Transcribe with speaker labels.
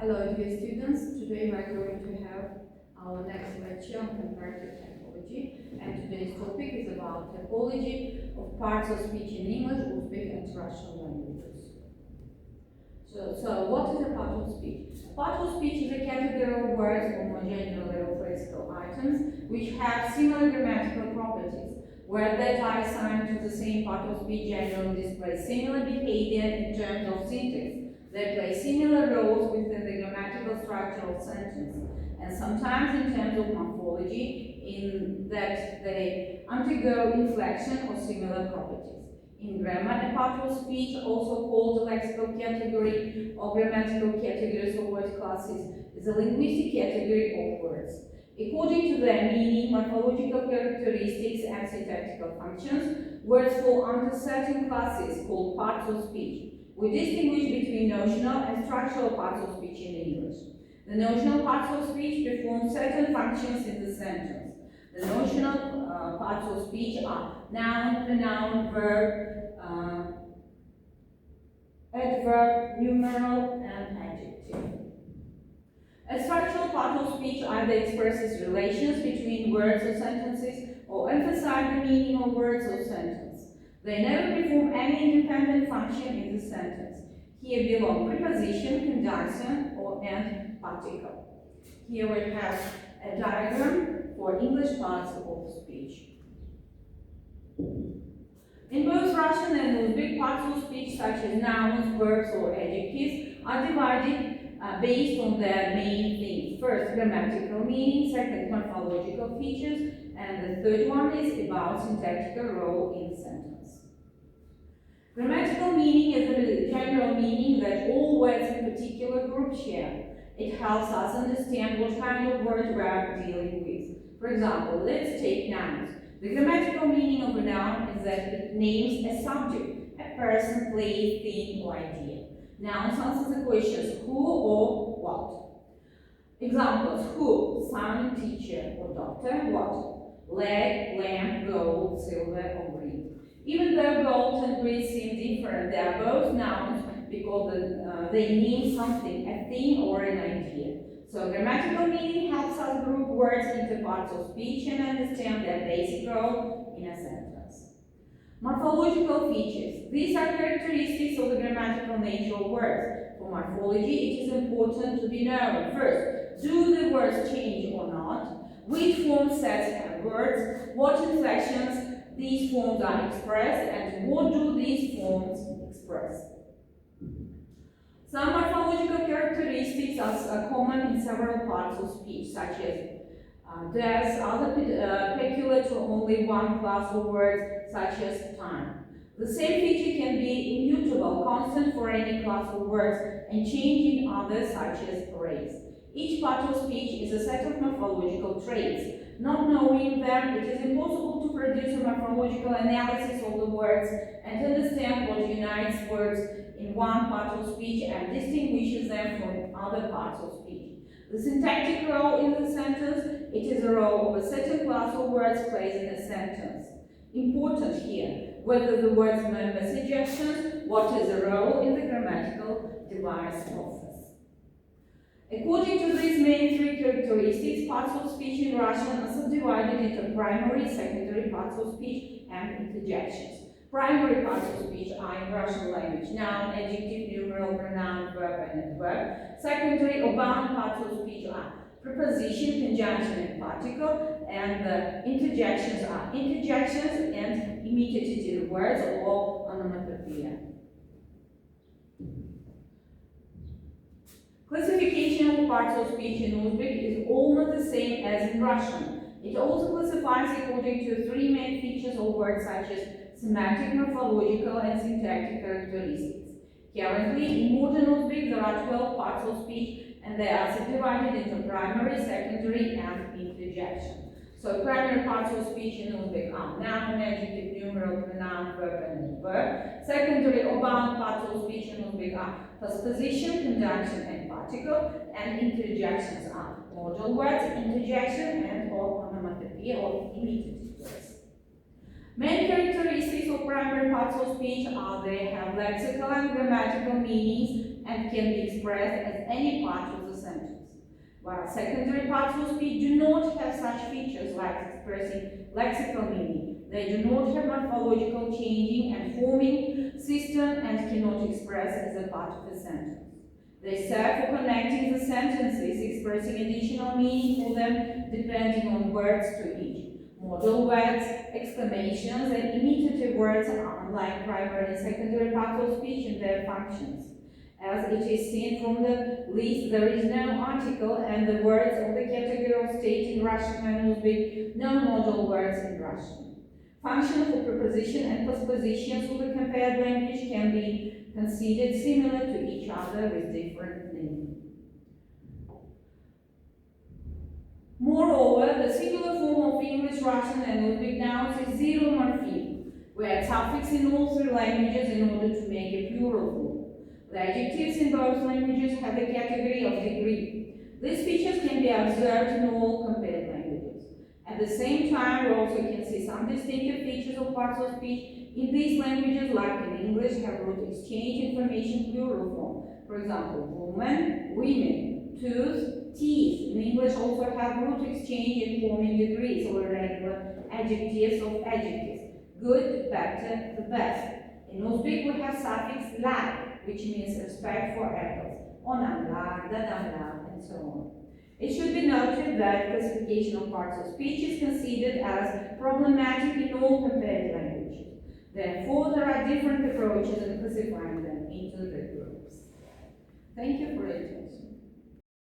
Speaker 1: Hello dear students, today we are going to have our next lecture on comparative typology, and today's topic is about typology of parts of speech in English, Uzbek and Russian languages. So what is a part of speech? A part of speech is a category of words or more generally of lexical items which have similar grammatical properties, where that are assigned to the same part of speech generally display similar behavior in terms of syntax. They play similar roles within the grammatical structure of sentence, and sometimes in terms of morphology, in that they undergo inflection or similar properties. In grammar, a part of speech, also called the lexical category or grammatical categories of word classes, is a linguistic category of words. According to their meaning, morphological characteristics, and syntactical functions, words fall under certain classes called parts of speech. We distinguish between notional and structural parts of speech in English. The notional parts of speech perform certain functions in the sentence. The notional parts of speech are noun, pronoun, verb, adverb, numeral, and adjective. A structural part of speech either expresses relations between words or sentences or emphasize the meaning of words or sentences. They never perform any independent function in the sentence. Here belong preposition, conjunction, and particle. Here we have a diagram for English parts of speech. In both Russian and Uzbek, parts of speech such as nouns, verbs, or adjectives are divided based on their main themes. First, grammatical meaning, second, morphological features, and the third one is about syntactical role in the sentence. Grammatical meaning is the general meaning that all words in particular group share. It helps us understand what kind of word we are dealing with. For example, let's take nouns. The grammatical meaning of a noun is that it names a subject, a person, place, thing, or idea. Nouns answer the questions who or what. Examples: who, son, teacher, or doctor. What, leg, lamp, gold, silver, or green. Even though gold and green seem different, they are both nouns because they mean something, a thing or an idea. So grammatical meaning helps us group words into parts of speech and understand their basic role in a sentence. Morphological features. These are characteristics of the grammatical nature of words. For morphology, it is important to be known. First, do the words change or not? Which form sets have words? What inflections these forms are expressed, and what do these forms express? Some morphological characteristics are common in several parts of speech, such as there's other peculiar to only one class of words, such as time. The same feature can be immutable, constant for any class of words, and change in others, such as race. Each part of speech is a set of morphological traits. Not knowing them, it is impossible to produce a morphological analysis of the words and understand what unites words in one part of speech and distinguishes them from other parts of speech. The syntactic role in the sentence, it is a role of a certain class of words plays in a sentence. Important here, whether the words member suggestions, what is the role in the grammatical device process. According to these main three characteristics, parts of speech in Russian are subdivided into primary, secondary parts of speech, and interjections. Primary parts of speech are in Russian language: noun, adjective, numeral, pronoun, verb, and adverb. Secondary or bound parts of speech are preposition, conjunction, and particle, and the interjections are interjections and imitative words or onomatopoeia. Classification of parts of speech in Uzbek is almost the same as in Russian. It also classifies according to three main features of words such as semantic, morphological, and syntactic characteristics. Currently, in modern Uzbek, there are 12 parts of speech, and they are subdivided into primary, secondary, and interjection. So primary parts of speech in Uzbek are noun, adjective, numeral, pronoun, verb, and adverb. Secondary or bound parts of speech in Uzbek are postposition, conjunction, and particle, and interjections are modal words, interjection, and or onomatopoeia or imitative words. Main characteristics of primary parts of speech are they have lexical and grammatical meanings and can be expressed as any part of the sentence. While secondary parts of speech do not have such features like expressing lexical meaning. They do not have morphological changing and forming system and cannot express as a part of a sentence. They serve for connecting the sentences, expressing additional meaning for them depending on words to each. Modal words, exclamations, and imitative words are unlike primary and secondary parts of speech in their functions. As it is seen from the list, there is no article and the words of the category of state in Russian and Uzbek, no modal words in Russian. Function for preposition and postpositions of the compared language can be considered similar to each other with different meaning. Moreover, the singular form of English, Russian, and Uzbek nouns is zero morpheme, where suffix in all three languages in order to make a plural form. The adjectives in both languages have the category of degree. These features can be observed in all compared languages. At the same time, we also can see some distinctive features of parts of speech in these languages, like in English, have root exchange information plural form. For example, woman, women, tooth, teeth. In English also have root exchange and forming degrees or regular adjectives of adjectives. Good, better, the best. In Uzbek we have suffix la, which means respect for elders. Onamlar, dadamlar, and so on. It should be noted that classification of parts of speech is considered as problematic in all compared languages. Therefore, there are different approaches in classifying them into the groups. Thank you for your attention.